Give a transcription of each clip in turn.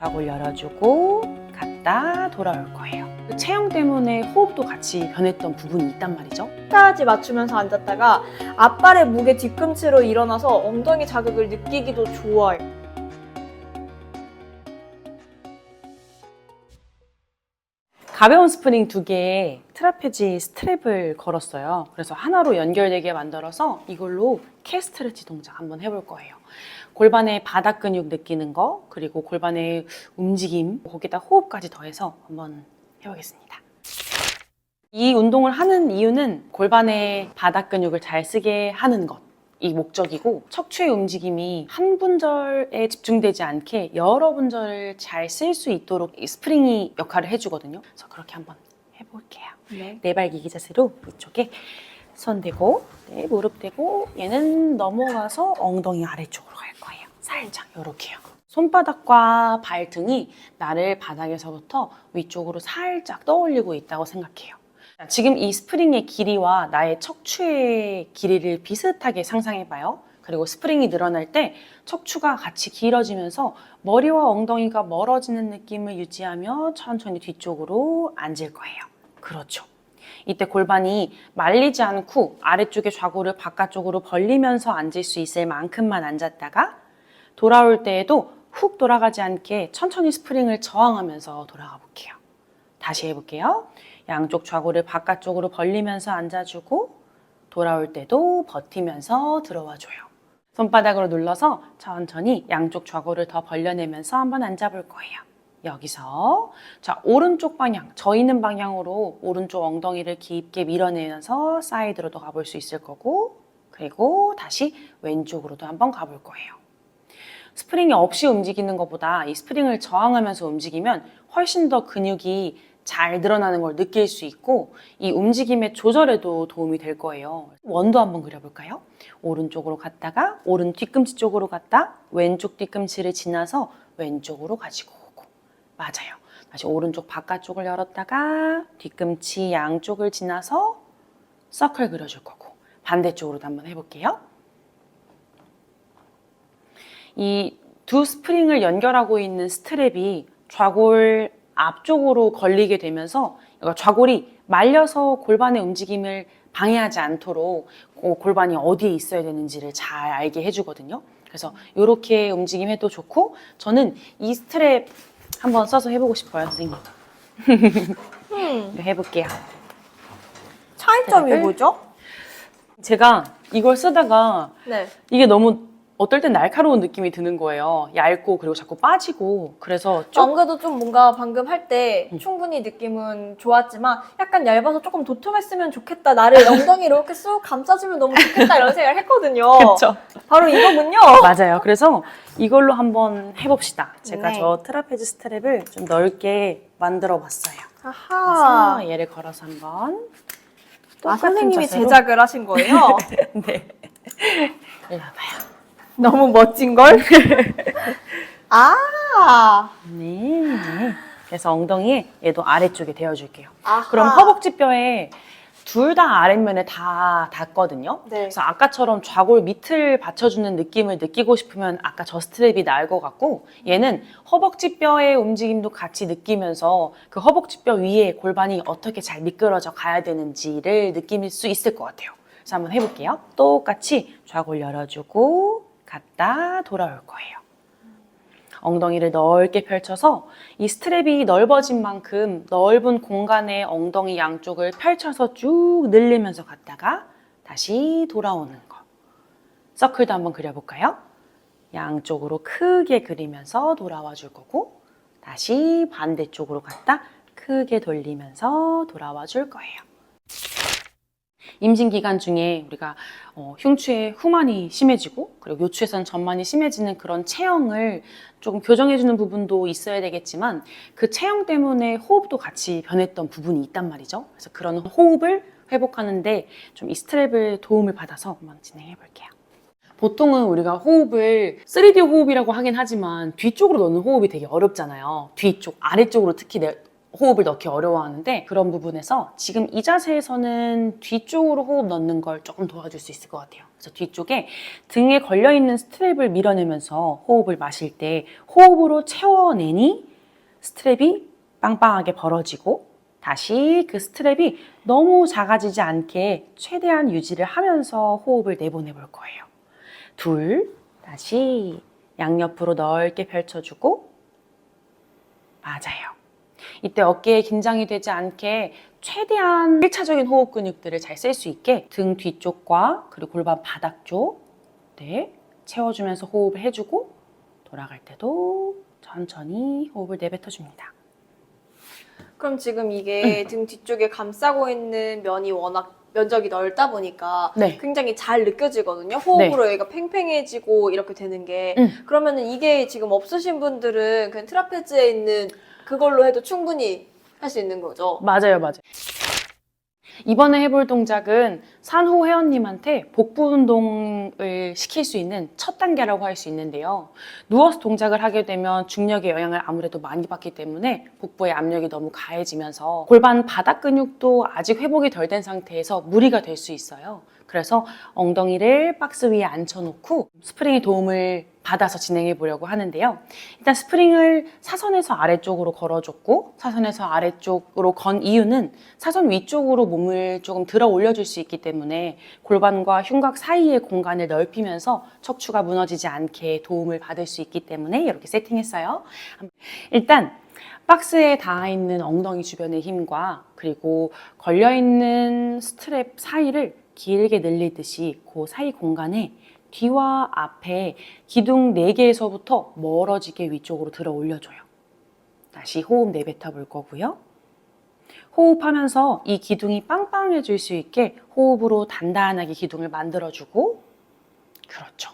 벽을 열어주고 갔다 돌아올 거예요. 그 체형 때문에 호흡도 같이 변했던 부분이 있단 말이죠. 끝까지 맞추면서 앉았다가 앞발의 무게 뒤꿈치로 일어나서 엉덩이 자극을 느끼기도 좋아요. 가벼운 스프링 2개에 트라페지 스트랩을 걸었어요. 그래서 하나로 연결되게 만들어서 이걸로 캐스트레치 동작 한번 해볼 거예요. 골반의 바닥 근육 느끼는 거, 그리고 골반의 움직임, 거기다 호흡까지 더해서 한번 해보겠습니다. 이 운동을 하는 이유는 골반의 바닥 근육을 잘 쓰게 하는 것, 이 목적이고, 척추의 움직임이 한 분절에 집중되지 않게 여러 분절을 잘 쓸 수 있도록 이 스프링이 역할을 해주거든요. 그래서 그렇게 한번 해볼게요. 네 발 기기 자세로 이쪽에 손 대고, 네, 무릎 대고, 얘는 넘어가서 엉덩이 아래쪽으로 갈 거예요. 살짝 이렇게요. 손바닥과 발등이 나를 바닥에서부터 위쪽으로 살짝 떠올리고 있다고 생각해요. 지금 이 스프링의 길이와 나의 척추의 길이를 비슷하게 상상해봐요. 그리고 스프링이 늘어날 때 척추가 같이 길어지면서 머리와 엉덩이가 멀어지는 느낌을 유지하며 천천히 뒤쪽으로 앉을 거예요. 그렇죠. 이때 골반이 말리지 않고 아래쪽의 좌골을 바깥쪽으로 벌리면서 앉을 수 있을 만큼만 앉았다가 돌아올 때에도 훅 돌아가지 않게 천천히 스프링을 저항하면서 돌아가 볼게요. 다시 해볼게요. 양쪽 좌골을 바깥쪽으로 벌리면서 앉아주고 돌아올 때도 버티면서 들어와줘요. 손바닥으로 눌러서 천천히 양쪽 좌골을 더 벌려내면서 한번 앉아볼 거예요. 여기서 자 오른쪽 방향, 저 있는 방향으로 오른쪽 엉덩이를 깊게 밀어내면서 사이드로도 가볼 수 있을 거고, 그리고 다시 왼쪽으로도 한번 가볼 거예요. 스프링이 없이 움직이는 것보다 이 스프링을 저항하면서 움직이면 훨씬 더 근육이 잘 늘어나는 걸 느낄 수 있고 이 움직임의 조절에도 도움이 될 거예요. 원도 한번 그려볼까요? 오른쪽으로 갔다가 오른 뒤꿈치 쪽으로 갔다 왼쪽 뒤꿈치를 지나서 왼쪽으로 가지고 오고, 맞아요. 다시 오른쪽 바깥쪽을 열었다가 뒤꿈치 양쪽을 지나서 서클 그려줄 거고, 반대쪽으로도 한번 해볼게요. 이 두 스프링을 연결하고 있는 스트랩이 좌골 앞쪽으로 걸리게 되면서 좌골이 말려서 골반의 움직임을 방해하지 않도록 골반이 어디에 있어야 되는지를 잘 알게 해주거든요. 그래서 이렇게 움직임해도 좋고, 저는 이 스트랩 한번 써서 해보고 싶어요, 선생님. 해볼게요. 차이점이 뭐죠? 제가 이걸 쓰다가 네. 이게 너무 어떨 땐 날카로운 느낌이 드는 거예요. 얇고 그리고 자꾸 빠지고. 그래서 안 그래도 좀 뭔가 방금 할 때 충분히 느낌은 좋았지만 약간 얇아서 조금 도톰했으면 좋겠다. 나를 엉덩이 이렇게 쑥 감싸주면 너무 좋겠다 이런 생각을 했거든요. 그렇죠. 바로 이거군요. 맞아요. 그래서 이걸로 한번 해봅시다. 제가 네. 저 트라페즈 스트랩을 좀 넓게 만들어 봤어요. 아하. 그래서 얘를 걸어서 한번 선생님이 자세로. 제작을 하신 거예요? 네. 일로 와봐요. 너무 멋진걸? 아. 네. 그래서 엉덩이에 얘도 아래쪽에 대어줄게요. 아하. 그럼 허벅지뼈에 둘 다 아랫면에 다 닿거든요. 네. 그래서 아까처럼 좌골 밑을 받쳐주는 느낌을 느끼고 싶으면 아까 저 스트랩이 나을 것 같고, 얘는 허벅지뼈의 움직임도 같이 느끼면서 그 허벅지뼈 위에 골반이 어떻게 잘 미끄러져 가야 되는지를 느낄 수 있을 것 같아요. 그래서 한번 해볼게요. 똑같이 좌골 열어주고 갔다 돌아올 거예요. 엉덩이를 넓게 펼쳐서 이 스트랩이 넓어진 만큼 넓은 공간에 엉덩이 양쪽을 펼쳐서 쭉 늘리면서 갔다가 다시 돌아오는 거. 서클도 한번 그려볼까요? 양쪽으로 크게 그리면서 돌아와 줄 거고, 다시 반대쪽으로 갔다 크게 돌리면서 돌아와 줄 거예요. 임신 기간 중에 우리가 흉추에 후만이 심해지고 그리고 요추에서는 전만이 심해지는 그런 체형을 조금 교정해주는 부분도 있어야 되겠지만 그 체형 때문에 호흡도 같이 변했던 부분이 있단 말이죠. 그래서 그런 호흡을 회복하는데 좀 이 스트랩을 도움을 받아서 한번 진행해 볼게요. 보통은 우리가 호흡을 3D 호흡이라고 하긴 하지만 뒤쪽으로 넣는 호흡이 되게 어렵잖아요. 뒤쪽, 아래쪽으로 특히 호흡을 넣기 어려워하는데 그런 부분에서 지금 이 자세에서는 뒤쪽으로 호흡 넣는 걸 조금 도와줄 수 있을 것 같아요. 그래서 뒤쪽에 등에 걸려있는 스트랩을 밀어내면서 호흡을 마실 때 호흡으로 채워내니 스트랩이 빵빵하게 벌어지고 다시 그 스트랩이 너무 작아지지 않게 최대한 유지를 하면서 호흡을 내보내 볼 거예요. 둘, 다시 양옆으로 넓게 펼쳐주고 맞아요. 이때 어깨에 긴장이 되지 않게 최대한 1차적인 호흡 근육들을 잘 쓸 수 있게 등 뒤쪽과 그리고 골반 바닥 쪽 채워주면서 호흡을 해주고 돌아갈 때도 천천히 호흡을 내뱉어줍니다. 그럼 지금 이게 등 뒤쪽에 감싸고 있는 면이 워낙 면적이 넓다 보니까 네. 굉장히 잘 느껴지거든요. 호흡으로 여기가 팽팽해지고 이렇게 되는 게. 그러면은 이게 지금 없으신 분들은 그냥 트라페즈에 있는 그걸로 해도 충분히 할 수 있는 거죠. 맞아요. 이번에 해볼 동작은 산호 회원님한테 복부 운동을 시킬 수 있는 첫 단계라고 할 수 있는데요. 누워서 동작을 하게 되면 중력의 영향을 아무래도 많이 받기 때문에 복부의 압력이 너무 가해지면서 골반 바닥 근육도 아직 회복이 덜 된 상태에서 무리가 될 수 있어요. 그래서 엉덩이를 박스 위에 앉혀놓고 스프링의 도움을 받아서 진행해 보려고 하는데요. 일단 스프링을 사선에서 아래쪽으로 걸어줬고 사선에서 아래쪽으로 건 이유는 사선 위쪽으로 몸을 조금 들어 올려줄 수 있기 때문에 골반과 흉곽 사이의 공간을 넓히면서 척추가 무너지지 않게 도움을 받을 수 있기 때문에 이렇게 세팅했어요. 일단 박스에 닿아 있는 엉덩이 주변의 힘과 그리고 걸려있는 스트랩 사이를 길게 늘리듯이 그 사이 공간에 뒤와 앞에 기둥 4개에서부터 멀어지게 위쪽으로 들어 올려줘요. 다시 호흡 내뱉어 볼 거고요. 호흡하면서 이 기둥이 빵빵해질 수 있게 호흡으로 단단하게 기둥을 만들어주고 그렇죠.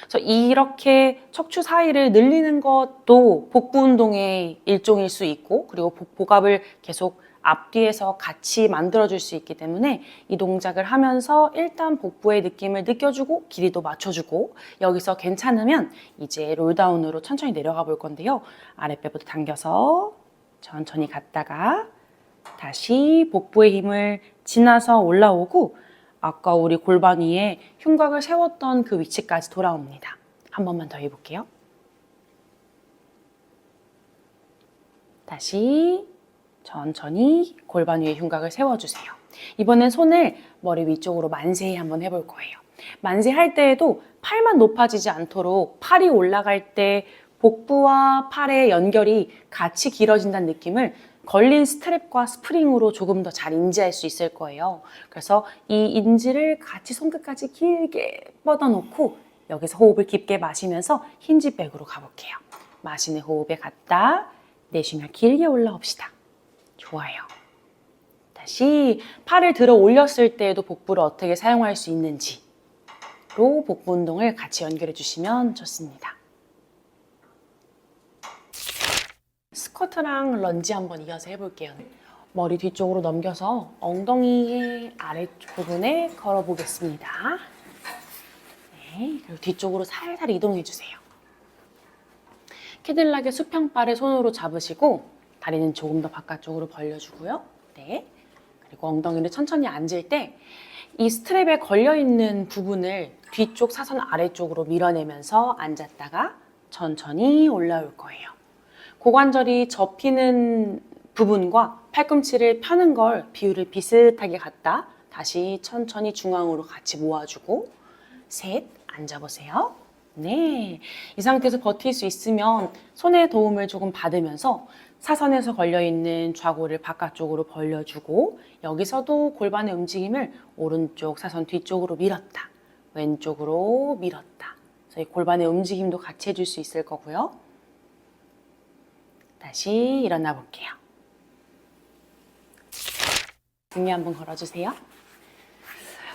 그래서 이렇게 척추 사이를 늘리는 것도 복부 운동의 일종일 수 있고 그리고 복압을 계속 앞뒤에서 같이 만들어줄 수 있기 때문에 이 동작을 하면서 일단 복부의 느낌을 느껴주고 길이도 맞춰주고 여기서 괜찮으면 이제 롤다운으로 천천히 내려가 볼 건데요. 아랫배부터 당겨서 천천히 갔다가 다시 복부의 힘을 지나서 올라오고 아까 우리 골반 위에 흉곽을 세웠던 그 위치까지 돌아옵니다. 한 번만 더 해볼게요. 다시 천천히 골반 위에 흉곽을 세워주세요. 이번엔 손을 머리 위쪽으로 만세 한번 해볼 거예요. 만세할 때에도 팔만 높아지지 않도록 팔이 올라갈 때 복부와 팔의 연결이 같이 길어진다는 느낌을 걸린 스트랩과 스프링으로 조금 더 잘 인지할 수 있을 거예요. 그래서 이 인지를 같이 손끝까지 길게 뻗어놓고 여기서 호흡을 깊게 마시면서 힌지백으로 가볼게요. 마시는 호흡에 갔다 내쉬며 길게 올라옵시다. 좋아요. 다시 팔을 들어 올렸을 때에도 복부를 어떻게 사용할 수 있는지로 복부 운동을 같이 연결해 주시면 좋습니다. 스쿼트랑 런지 한번 이어서 해볼게요. 머리 뒤쪽으로 넘겨서 엉덩이의 아래쪽 부분에 걸어보겠습니다. 네, 그리고 뒤쪽으로 살살 이동해 주세요. 캐딜락의 수평발을 손으로 잡으시고 다리는 조금 더 바깥쪽으로 벌려주고요. 네. 그리고 엉덩이를 천천히 앉을 때 이 스트랩에 걸려있는 부분을 뒤쪽 사선 아래쪽으로 밀어내면서 앉았다가 천천히 올라올 거예요. 고관절이 접히는 부분과 팔꿈치를 펴는 걸 비율을 비슷하게 갖다 다시 천천히 중앙으로 같이 모아주고 셋, 앉아보세요. 네, 이 상태에서 버틸 수 있으면 손의 도움을 조금 받으면서 사선에서 걸려있는 좌골을 바깥쪽으로 벌려주고 여기서도 골반의 움직임을 오른쪽 사선 뒤쪽으로 밀었다, 왼쪽으로 밀었다. 그래서 이 골반의 움직임도 같이 해줄 수 있을 거고요. 다시 일어나 볼게요. 등에 한번 걸어주세요.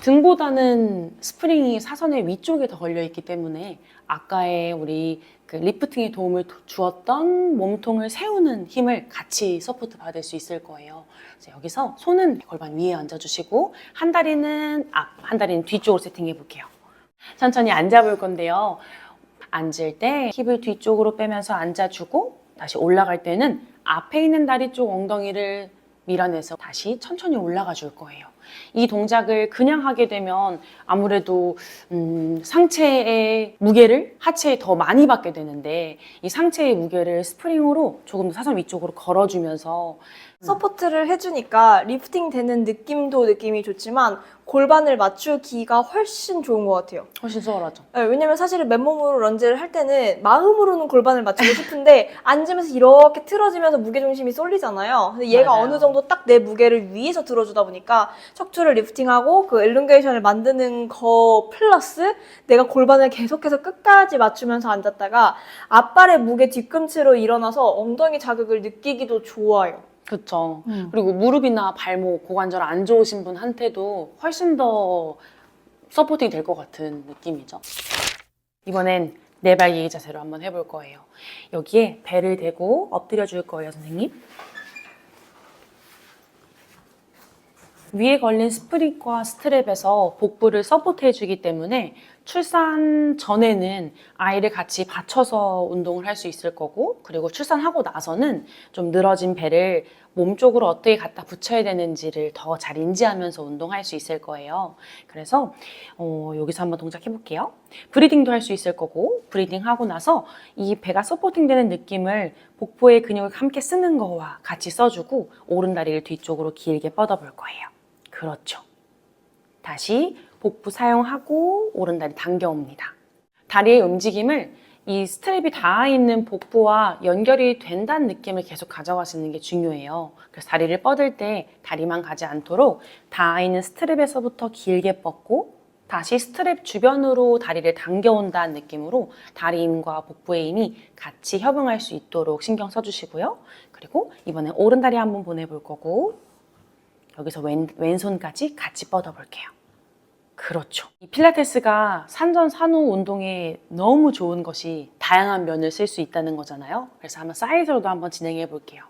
등보다는 스프링이 사선의 위쪽에 더 걸려있기 때문에 아까의 우리 그 리프팅에 도움을 주었던 몸통을 세우는 힘을 같이 서포트 받을 수 있을 거예요. 그래서 여기서 손은 골반 위에 얹어주시고 한 다리는 앞, 한 다리는 뒤쪽으로 세팅해 볼게요. 천천히 앉아볼 건데요. 앉을 때 힙을 뒤쪽으로 빼면서 앉아주고 다시 올라갈 때는 앞에 있는 다리 쪽 엉덩이를 밀어내서 다시 천천히 올라가 줄 거예요. 이 동작을 그냥 하게 되면 아무래도 상체의 무게를 하체에 더 많이 받게 되는데, 이 상체의 무게를 스프링으로 조금 더 사선 위쪽으로 걸어주면서 서포트를 해주니까 리프팅 되는 느낌이 좋지만 골반을 맞추기가 훨씬 좋은 것 같아요. 훨씬 수월하죠. 네, 왜냐면 사실은 맨몸으로 런지를 할 때는 마음으로는 골반을 맞추고 싶은데 앉으면서 이렇게 틀어지면서 무게중심이 쏠리잖아요. 근데 얘가 맞아요. 어느 정도 딱 내 무게를 위에서 들어주다 보니까 척추를 리프팅하고 그 엘ong게이션을 만드는 거 플러스 내가 골반을 계속해서 끝까지 맞추면서 앉았다가 앞발의 무게 뒤꿈치로 일어나서 엉덩이 자극을 느끼기도 좋아요. 그렇죠. 그리고 무릎이나 발목, 고관절 안 좋으신 분한테도 훨씬 더 서포팅이 될 것 같은 느낌이죠. 이번엔 네발기기 자세로 한번 해볼 거예요. 여기에 배를 대고 엎드려 줄 거예요, 선생님. 위에 걸린 스프링과 스트랩에서 복부를 서포트해 주기 때문에 출산 전에는 아이를 같이 받쳐서 운동을 할 수 있을 거고, 그리고 출산하고 나서는 좀 늘어진 배를 몸 쪽으로 어떻게 갖다 붙여야 되는지를 더 잘 인지하면서 운동할 수 있을 거예요. 그래서 여기서 한번 동작 해볼게요. 브리딩도 할 수 있을 거고, 브리딩 하고 나서 이 배가 서포팅 되는 느낌을 복부의 근육을 함께 쓰는 거와 같이 써주고 오른 다리를 뒤쪽으로 길게 뻗어볼 거예요. 그렇죠. 다시 복부 사용하고 오른다리 당겨옵니다. 다리의 움직임을 이 스트랩이 닿아 있는 복부와 연결이 된다는 느낌을 계속 가져가시는 게 중요해요. 그래서 다리를 뻗을 때 다리만 가지 않도록 닿아 있는 스트랩에서부터 길게 뻗고 다시 스트랩 주변으로 다리를 당겨온다는 느낌으로 다리 힘과 복부의 힘이 같이 협응할 수 있도록 신경 써주시고요. 그리고 이번엔 오른다리 한번 보내볼 거고, 여기서 왼손까지 같이 뻗어볼게요. 그렇죠. 이 필라테스가 산전산후 운동에 너무 좋은 것이 다양한 면을 쓸 수 있다는 거잖아요. 그래서 한번 사이드로도 한번 진행해 볼게요.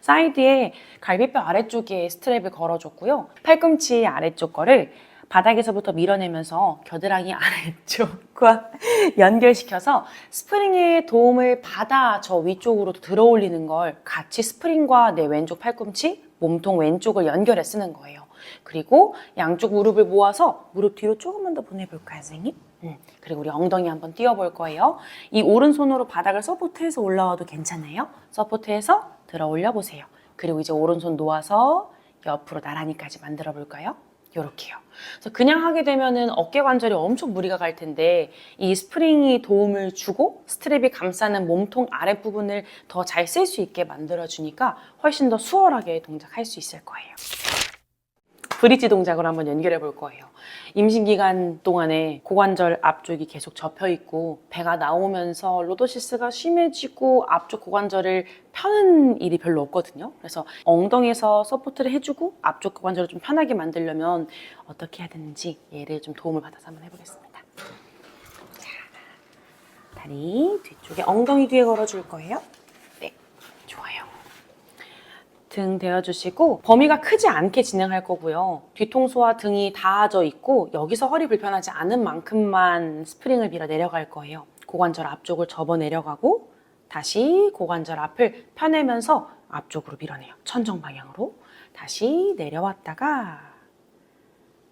사이드에 갈비뼈 아래쪽에 스트랩을 걸어줬고요. 팔꿈치 아래쪽 거를 바닥에서부터 밀어내면서 겨드랑이 아래쪽과 연결시켜서 스프링의 도움을 받아 저 위쪽으로 들어 올리는 걸 같이 스프링과 내 왼쪽 팔꿈치, 몸통 왼쪽을 연결해 쓰는 거예요. 그리고 양쪽 무릎을 모아서 무릎 뒤로 조금만 더 보내볼까요, 선생님? 그리고 우리 엉덩이 한번 띄워볼 거예요. 이 오른손으로 바닥을 서포트해서 올라와도 괜찮아요. 서포트해서 들어 올려보세요. 그리고 이제 오른손 놓아서 옆으로 나란히까지 만들어 볼까요? 이렇게요. 그래서 그냥 하게 되면은 어깨 관절이 엄청 무리가 갈 텐데 이 스프링이 도움을 주고 스트랩이 감싸는 몸통 아랫부분을 더 잘 쓸 수 있게 만들어주니까 훨씬 더 수월하게 동작할 수 있을 거예요. 브릿지 동작으로 한번 연결해 볼 거예요. 임신 기간 동안에 고관절 앞쪽이 계속 접혀 있고 배가 나오면서 로도시스가 심해지고 앞쪽 고관절을 펴는 일이 별로 없거든요. 그래서 엉덩이에서 서포트를 해주고 앞쪽 고관절을 좀 편하게 만들려면 어떻게 해야 되는지 얘를 좀 도움을 받아서 한번 해보겠습니다. 자, 다리 뒤쪽에 엉덩이 뒤에 걸어줄 거예요. 네, 좋아요. 등 대어주시고 범위가 크지 않게 진행할 거고요. 뒤통수와 등이 닿아져 있고 여기서 허리 불편하지 않은 만큼만 스프링을 밀어 내려갈 거예요. 고관절 앞쪽을 접어 내려가고 다시 고관절 앞을 펴내면서 앞쪽으로 밀어내요. 천정 방향으로. 다시 내려왔다가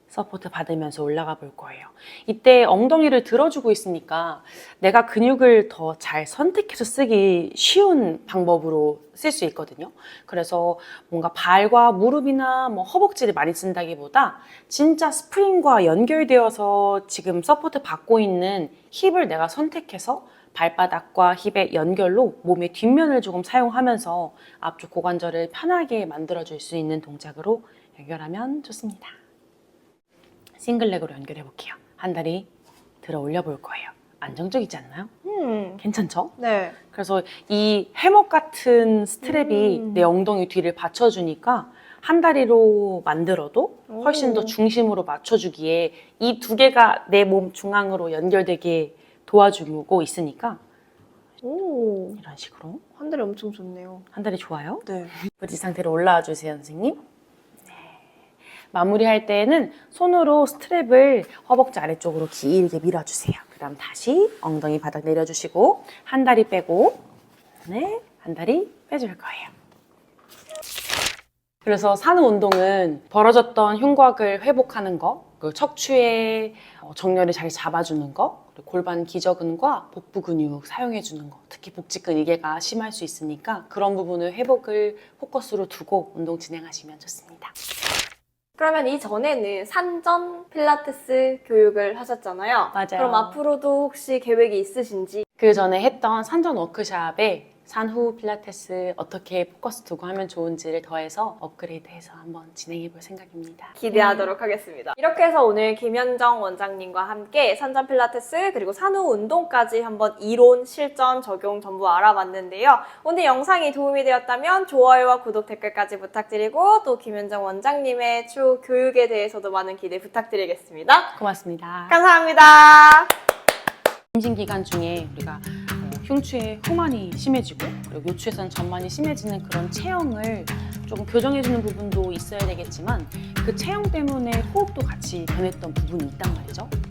서포트 받으면서 올라가 볼 거예요. 이때 엉덩이를 들어주고 있으니까 내가 근육을 더 잘 선택해서 쓰기 쉬운 방법으로 쓸 수 있거든요. 그래서 뭔가 발과 무릎이나 뭐 허벅지를 많이 쓴다기보다 진짜 스프링과 연결되어서 지금 서포트 받고 있는 힙을 내가 선택해서 발바닥과 힙의 연결로 몸의 뒷면을 조금 사용하면서 앞쪽 고관절을 편하게 만들어줄 수 있는 동작으로 연결하면 좋습니다. 싱글렉으로 연결해 볼게요. 한 다리 들어 올려 볼 거예요. 안정적이지 않나요? 괜찮죠? 네. 그래서 이 해먹 같은 스트랩이 내 엉덩이 뒤를 받쳐주니까 한 다리로 만들어도 훨씬 더 중심으로 맞춰주기에 이 두 개가 내 몸 중앙으로 연결되게 도와주고 있으니까 오, 이런 식으로 한 다리 엄청 좋네요. 한 다리 좋아요. 네. 브릿지 상태로 올라와 주세요, 선생님. 마무리할 때에는 손으로 스트랩을 허벅지 아래쪽으로 길게 밀어주세요. 그 다음 다시 엉덩이 바닥 내려주시고 한 다리 빼고 다음에 한 다리 빼줄 거예요. 그래서 산후 운동은 벌어졌던 흉곽을 회복하는 거, 그 척추의 정렬을 잘 잡아주는 거, 그리고 골반 기저근과 복부 근육 사용해주는 거, 특히 복직근 이개가 심할 수 있으니까 그런 부분을 회복을 포커스로 두고 운동 진행하시면 좋습니다. 그러면 이전에는 산전 필라테스 교육을 하셨잖아요. 맞아요. 그럼 앞으로도 혹시 계획이 있으신지? 그 전에 했던 산전 워크샵에 산후 필라테스 어떻게 포커스 두고 하면 좋은지를 더해서 업그레이드해서 한번 진행해 볼 생각입니다. 기대하도록 하겠습니다. 이렇게 해서 오늘 김현정 원장님과 함께 산전 필라테스 그리고 산후 운동까지 한번 이론, 실전, 적용 전부 알아봤는데요. 오늘 영상이 도움이 되었다면 좋아요와 구독, 댓글까지 부탁드리고 또 김현정 원장님의 추후 교육에 대해서도 많은 기대 부탁드리겠습니다. 고맙습니다. 감사합니다. 임신 기간 중에 우리가 흉추의 후만이 심해지고 그리고 요추에서는 전만이 심해지는 그런 체형을 조금 교정해주는 부분도 있어야 되겠지만 그 체형 때문에 호흡도 같이 변했던 부분이 있단 말이죠.